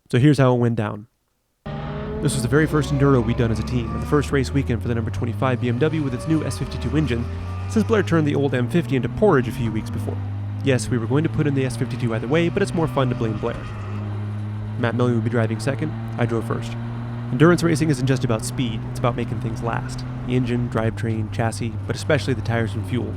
So here's how it went down. This was the very first Enduro we'd done as a team, and the first race weekend for the number 25 BMW with its new S52 engine, since Blair turned the old M50 into porridge a few weeks before. Yes, we were going to put in the S52 either way, but it's more fun to blame Blair. Matt Milling would be driving second, I drove first. Endurance racing isn't just about speed, it's about making things last. The engine, drivetrain, chassis, but especially the tires and fuel.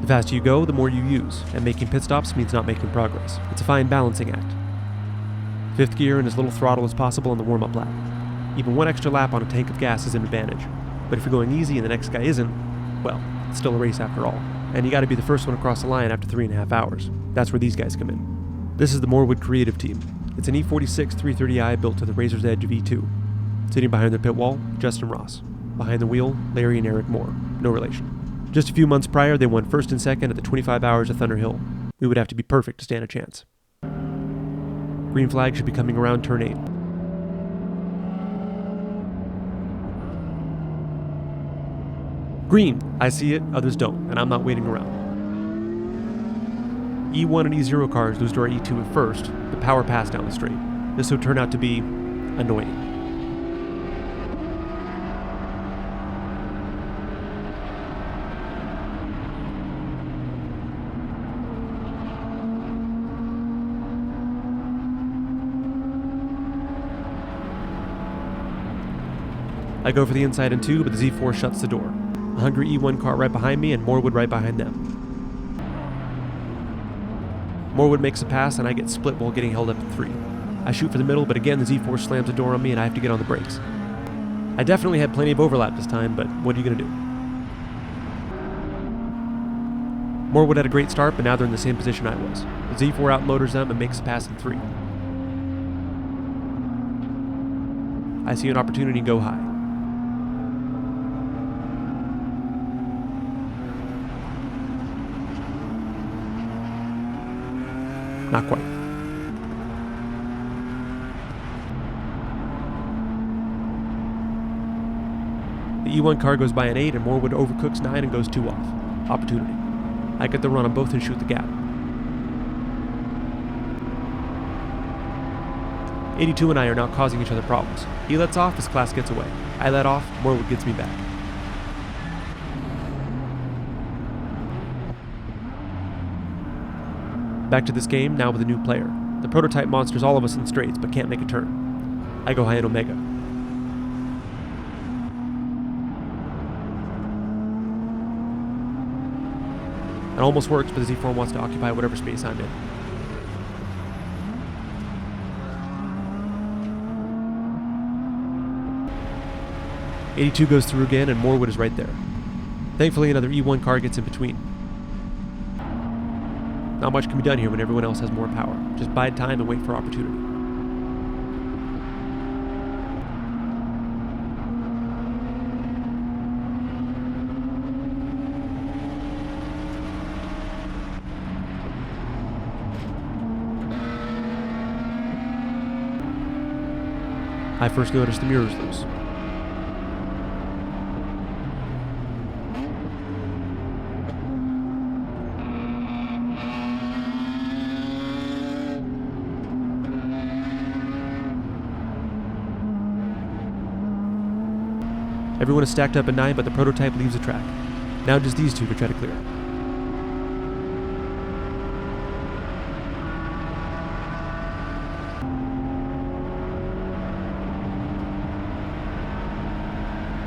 The faster you go, the more you use, and making pit stops means not making progress. It's a fine balancing act. Fifth gear and as little throttle as possible on the warm-up lap. Even one extra lap on a tank of gas is an advantage. But if you're going easy and the next guy isn't, well, it's still a race after all. And you gotta be the first one across the line after 3.5 hours. That's where these guys come in. This is the Morewood Creative Team. It's an E36 330i built to the Razor's Edge V2. Sitting behind the pit wall, Justin Ross. Behind the wheel, Larry and Eric Moore. No relation. Just a few months prior, they won first and second at the 25 Hours of Thunder Hill. We would have to be perfect to stand a chance. Green flag should be coming around turn 8. Green! I see it, others don't, and I'm not waiting around. E1 and E0 cars lose to our E2 at first, the power pass down the straight. This would turn out to be annoying. I go for the inside in 2, but the Z4 shuts the door. A hungry E1 car right behind me and Morewood right behind them. Morewood makes a pass and I get split while getting held up at 3. I shoot for the middle, but again the Z4 slams the door on me and I have to get on the brakes. I definitely had plenty of overlap this time, but what are you going to do? Morewood had a great start, but now they're in the same position I was. The Z4 outmotors them and makes a pass in 3. I see an opportunity to go high. Not quite. The E1 car goes by an 8 and Morewood overcooks 9 and goes 2 off. Opportunity. I get the run on both and shoot the gap. 82 and I are now causing each other problems. He lets off, his class gets away. I let off, Morewood gets me back. Back to this game, now with a new player. The prototype monsters all of us in straights, but can't make a turn. I go high in Omega. It almost works, but the Z4 wants to occupy whatever space I'm in. '82 goes through again, and Morewood is right there. Thankfully, another E1 car gets in between. Not much can be done here when everyone else has more power. Just bide time and wait for opportunity. I first noticed the mirrors loose. Everyone is stacked up at 9, but the prototype leaves the track. Now just these two to try to clear.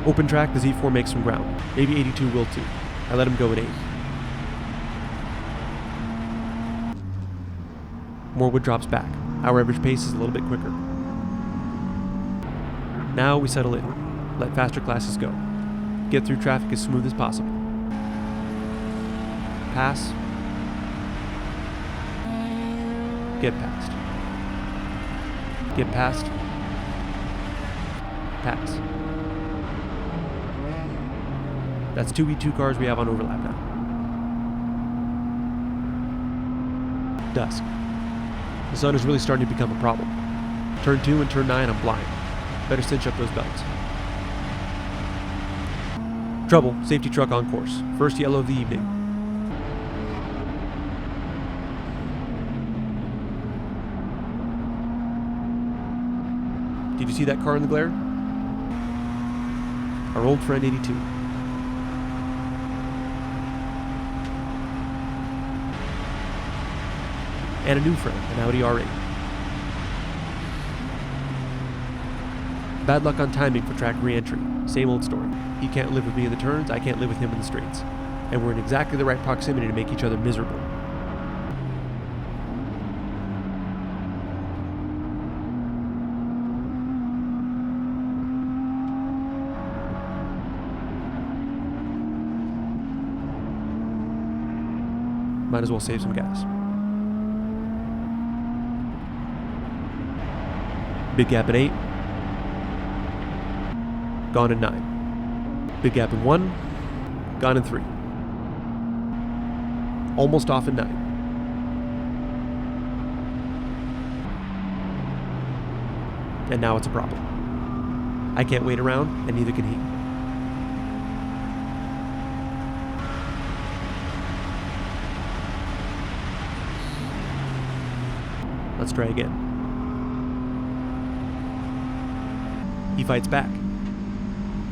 Open track, the Z4 makes some ground. Maybe 82 will too. I let him go at 8. Morewood drops back. Our average pace is a little bit quicker. Now we settle in. Let faster classes go. Get through traffic as smooth as possible. Pass. Get past. Get past. Pass. That's 2 E2 cars we have on overlap now. Dusk. The sun is really starting to become a problem. Turn 2 and turn 9, I'm blind. Better cinch up those belts. Trouble, safety truck on course. First yellow of the evening. you see that car in the glare? Our old friend 82. And a new friend, an Audi R8. Bad luck on timing for track re-entry. Same old story. He can't live with me in the turns, I can't live with him in the straights. And we're in exactly the right proximity to make each other miserable. Might as well save some gas. Big gap in 8. Gone in 9. Big gap in 1. Gone in 3. Almost off in 9. And now it's a problem. I can't wait around, and neither can he. Let's try again. He fights back.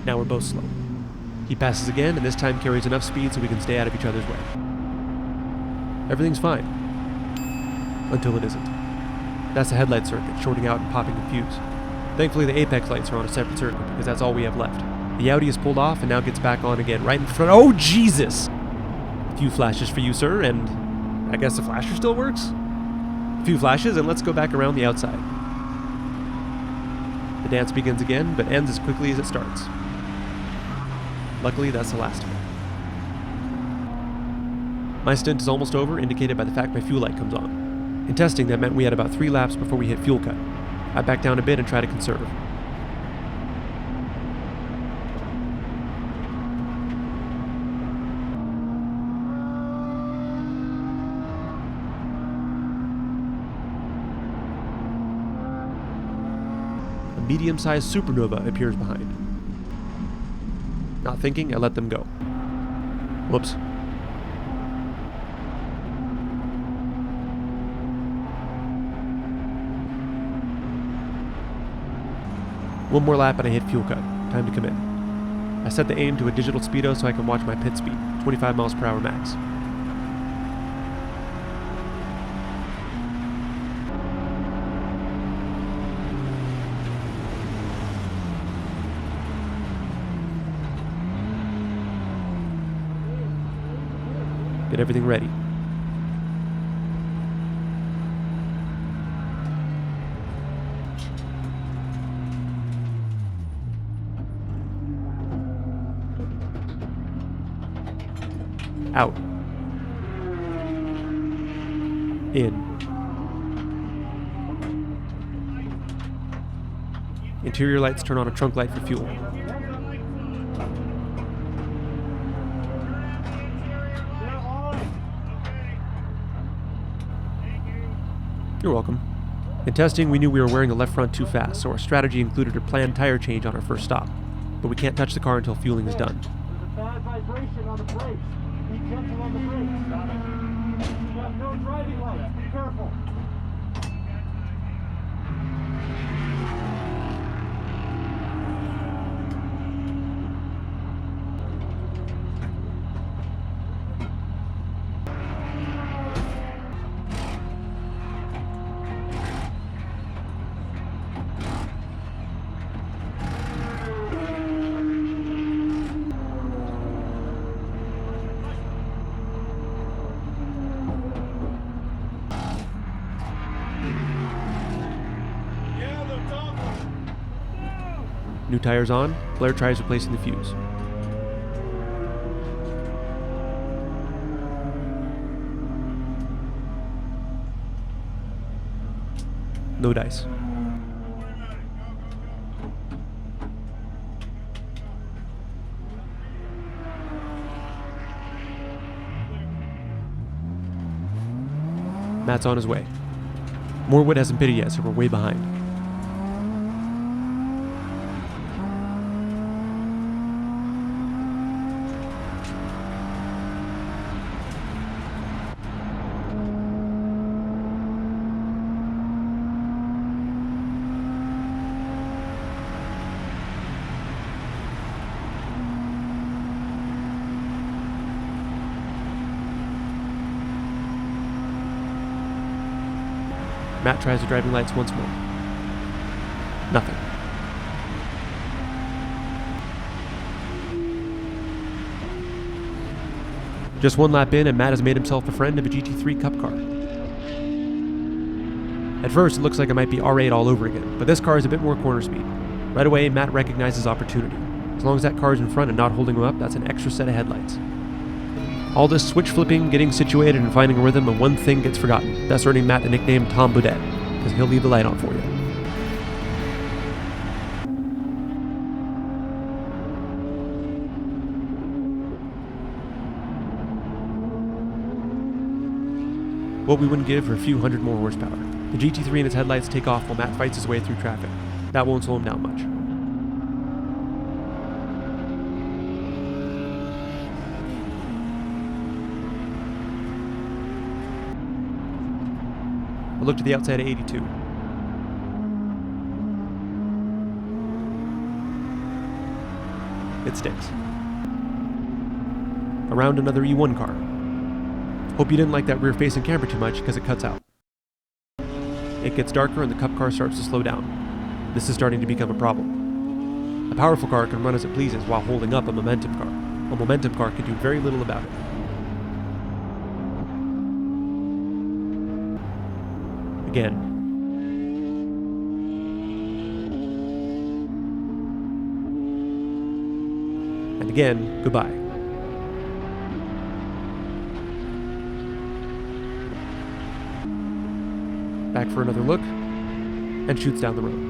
Now we're both slow. He passes again, and this time carries enough speed so we can stay out of each other's way. Everything's fine. Until it isn't. That's the headlight circuit, shorting out and popping the fuse. Thankfully the apex lights are on a separate circuit, because that's all we have left. The Audi is pulled off and now gets back on again, right in front. Oh, Jesus! A few flashes for you, sir, and I guess the flasher still works? A few flashes, and let's go back around the outside. The dance begins again, but ends as quickly as it starts. Luckily, that's the last of it. My stint is almost over, indicated by the fact my fuel light comes on. In testing, that meant we had about 3 laps before we hit fuel cut. I back down a bit and try to conserve. A medium-sized supernova appears behind. Not thinking, I let them go. Whoops. One more lap and I hit fuel cut. Time to come in. I set the aim to a digital speedo so I can watch my pit speed, 25 miles per hour max. Get everything ready. Out. In. Interior lights turn on a trunk light for fuel. You're welcome. In testing, we knew we were wearing the left front too fast, so our strategy included a planned tire change on our first stop. But we can't touch the car until fueling is done. There's a bad vibration on the brakes. Be gentle on the brakes. Got it? You have no driving lights. Be careful. New tires on, Blair tries replacing the fuse. No dice. Matt's on his way. Morewood hasn't pitted yet, so we're way behind. Matt tries the driving lights once more. Nothing. Just one lap in and Matt has made himself a friend of a GT3 Cup car. At first, it looks like it might be R8 all over again, but this car has a bit more corner speed. Right away, Matt recognizes opportunity. As long as that car is in front and not holding him up, that's an extra set of headlights. All this switch flipping, getting situated, and finding a rhythm, and one thing gets forgotten, thus earning Matt the nickname Tom Baudet, because he'll leave the light on for you. What we wouldn't give for a few hundred more horsepower. The GT3 and its headlights take off while Matt fights his way through traffic. That won't slow him down much. A look to the outside of 82. It sticks. Around another E1 car. Hope you didn't like that rear-facing camera too much because it cuts out. It gets darker and the Cup car starts to slow down. This is starting to become a problem. A powerful car can run as it pleases while holding up a momentum car. A momentum car can do very little about it. Again. And again, goodbye. Back for another look, and shoots down the road.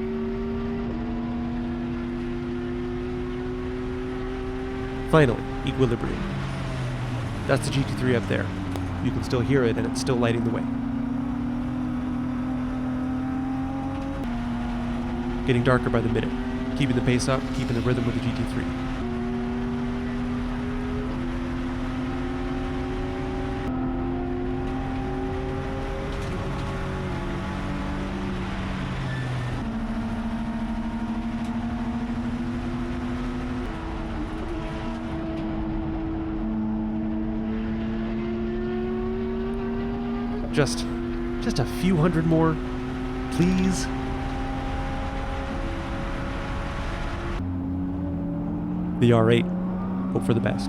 Finally, equilibrium. That's the GT3 up there. You can still hear it, and it's still lighting the way. Getting darker by the minute, keeping the pace up, keeping the rhythm with the GT3. Just a few hundred more, please. The R8. Hope for the best.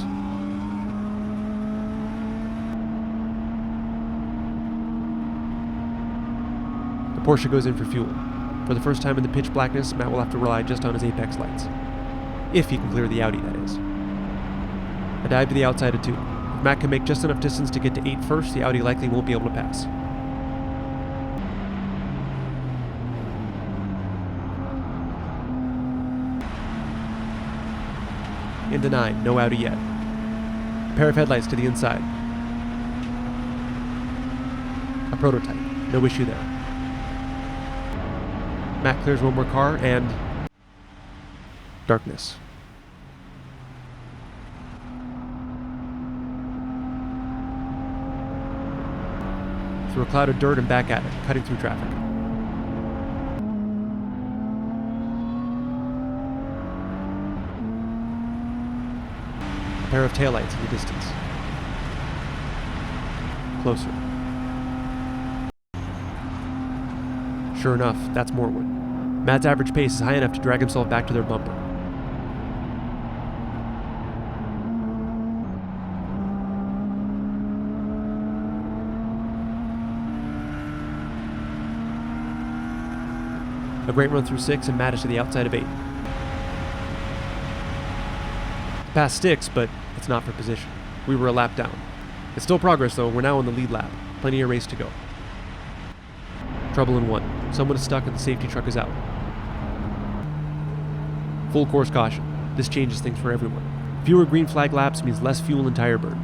The Porsche goes in for fuel. For the first time in the pitch blackness, Matt will have to rely just on his Apex lights. If he can clear the Audi, that is. A dive to the outside of 2. If Matt can make just enough distance to get to 8 first, the Audi likely won't be able to pass. Into 9, no Audi yet. A pair of headlights to the inside. A prototype, no issue there. Matt clears one more car and... darkness. Through a cloud of dirt and back at it, cutting through traffic. A pair of taillights in the distance. Closer. Sure enough, that's Morewood. Matt's average pace is high enough to drag himself back to their bumper. A great run through 6 and Matt is to the outside of 8. The pass sticks, but it's not for position. We were a lap down. It's still progress though, we're now on the lead lap. Plenty of race to go. Trouble in 1. Someone is stuck and the safety truck is out. Full course caution. This changes things for everyone. Fewer green flag laps means less fuel and tire burn.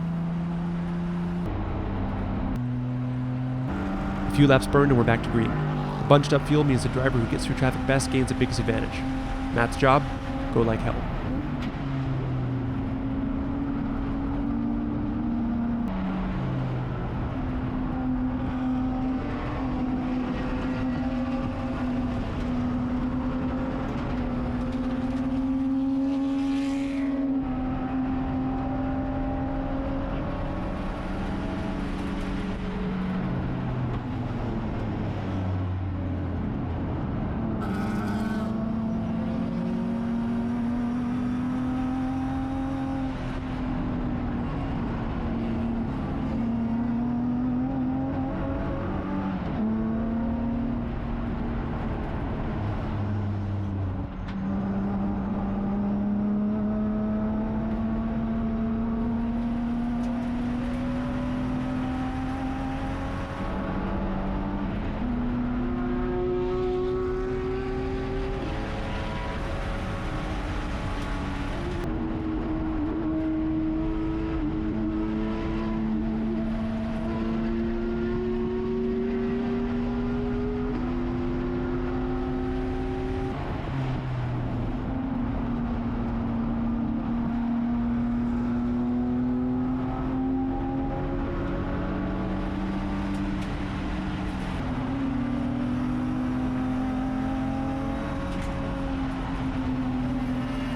A few laps burned and we're back to green. The bunched up fuel means the driver who gets through traffic best gains the biggest advantage. Matt's job? Go like hell.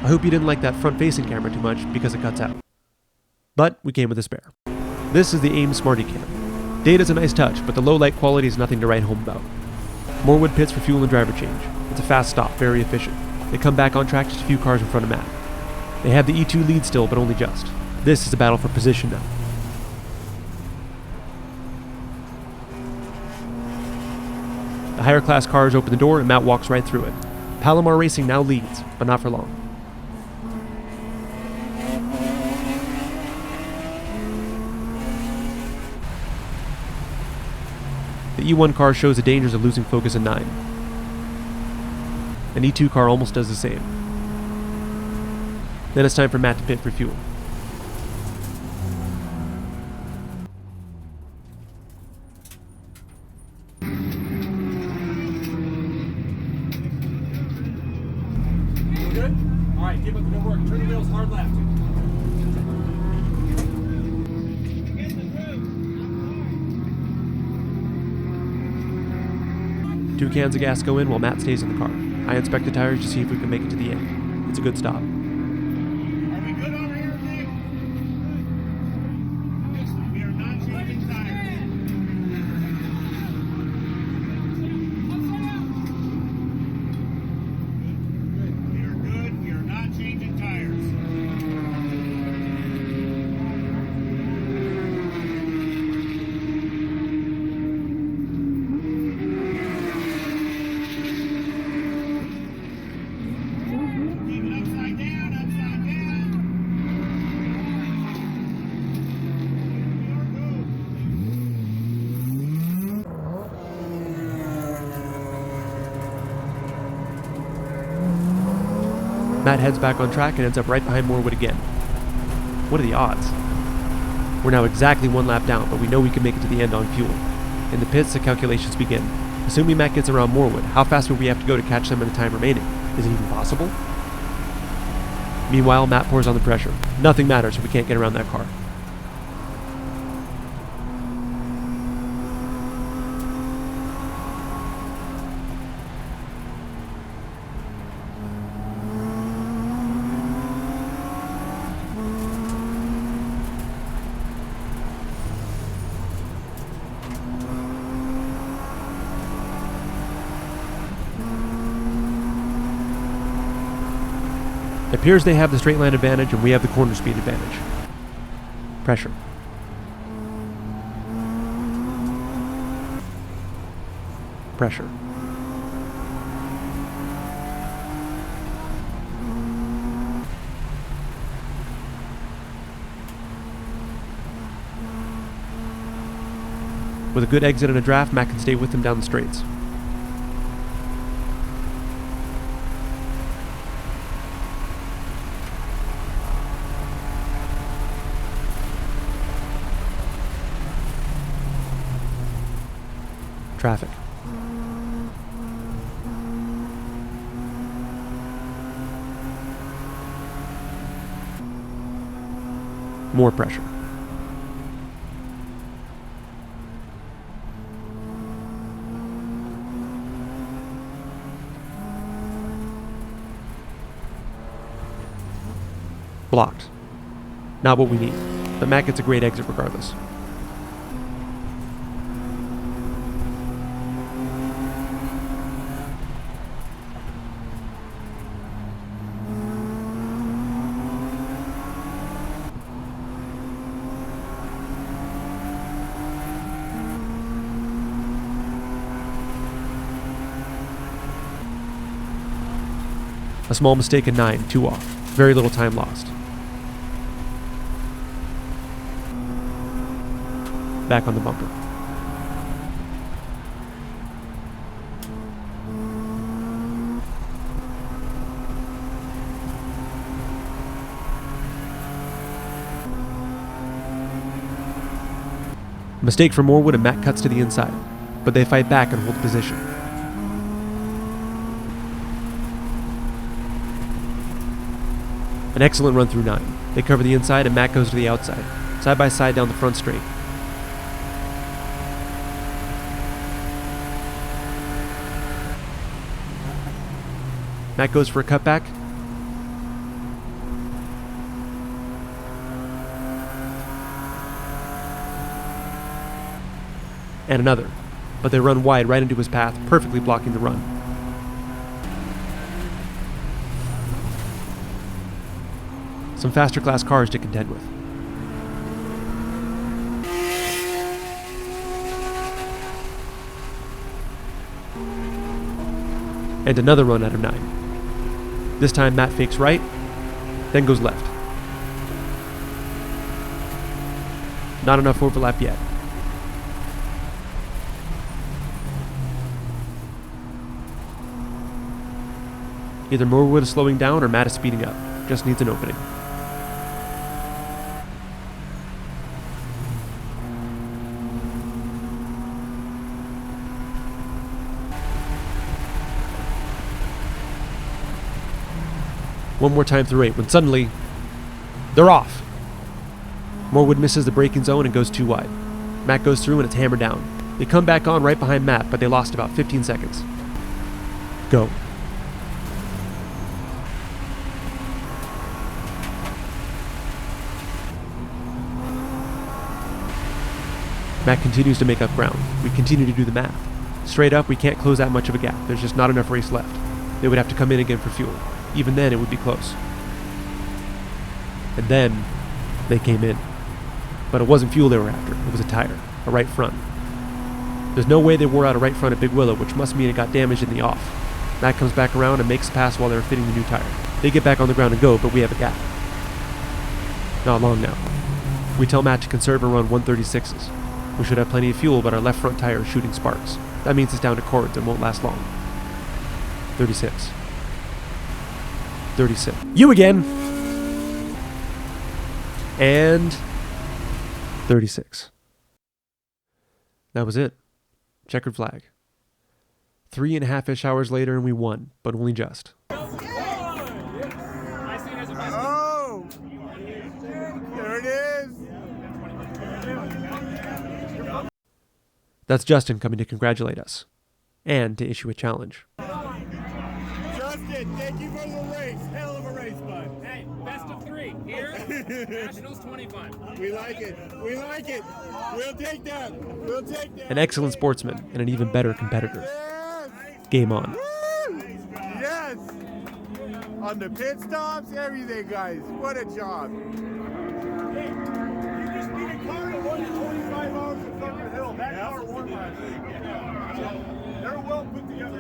hope you didn't like that front-facing camera too much because it cuts out. But we came with a spare. This is the AIM Smarty Cam. Data's a nice touch, but the low light quality is nothing to write home about. More wood pits for fuel and driver change. It's a fast stop, very efficient. They come back on track just a few cars in front of Matt. They have the E2 lead still, but only just. This is a battle for position now. The higher class cars open the door and Matt walks right through it. Palomar Racing now leads, but not for long. The E1 car shows the dangers of losing focus in 9. An E2 car almost does the same. Then it's time for Matt to pit for fuel. Good? All right, give it good work. Turn the wheels hard left. 2 cans of gas go in while Matt stays in the car. I inspect the tires to see if we can make it to the end. It's a good stop. Are we good over here, Dave? Yes, we are not changing tires. We are good. We are not changing tires. Keep it upside down, upside down. Matt heads back on track and ends up right behind Morwood again. What are the odds? We're now exactly 1 lap down, but we know we can make it to the end on fuel. In the pits, the calculations begin. Assuming Matt gets around Morwood, how fast would we have to go to catch them in the time remaining? Is it even possible? Meanwhile, Matt pours on the pressure. Nothing matters if we can't get around that car. It appears they have the straight line advantage and we have the corner speed advantage. Pressure. Pressure. With a good exit and a draft, Matt can stay with them down the straights. Traffic. More pressure. Blocked. Not what we need, but Matt gets a great exit regardless. A small mistake in 9, 2 off. Very little time lost. Back on the bumper. Mistake for Morwood and Matt cuts to the inside, but they fight back and hold position. An excellent run through 9. They cover the inside and Matt goes to the outside, side by side down the front straight. Matt goes for a cutback, and another, but they run wide right into his path, perfectly blocking the run. Some faster class cars to contend with. And another run out of 9. This time Matt fakes right, then goes left. Not enough overlap yet. Either Morwood is slowing down or Matt is speeding up. Just needs an opening. One more time through 8 when suddenly they're off. Morwood misses the braking zone and goes too wide. Matt goes through and it's hammered down. They come back on right behind Matt, but they lost about 15 seconds. Go. Matt continues to make up ground. We continue to do the math. Straight up, we can't close that much of a gap. There's just not enough race left. They would have to come in again for fuel. Even then, it would be close. And then, they came in. But it wasn't fuel they were after. It was a tire. A right front. There's no way they wore out a right front at Big Willow, which must mean it got damaged in the off. Matt comes back around and makes a pass while they're fitting the new tire. They get back on the ground and go, but we have a gap. Not long now. We tell Matt to conserve and run 136s. We should have plenty of fuel, but our left front tire is shooting sparks. That means it's down to cords and won't last long. 36. 36. You again! And 36. That was it. Checkered flag. 3.5-ish hours later and we won, but only just. Oh! There it is! That's Justin coming to congratulate us. And to issue a challenge. Justin, thank you for the race. Hell of a race, bud. Hey, best of 3. Here, Nationals 25. We like it. We like it. We'll take that. We'll take that. An excellent sportsman and an even better competitor. Yes. Game on. Woo! Yes. On the pit stops, everything, guys. What a job. Hey, you just need a car to run 25 hours in front of the hill. That car won last week. They're well put together.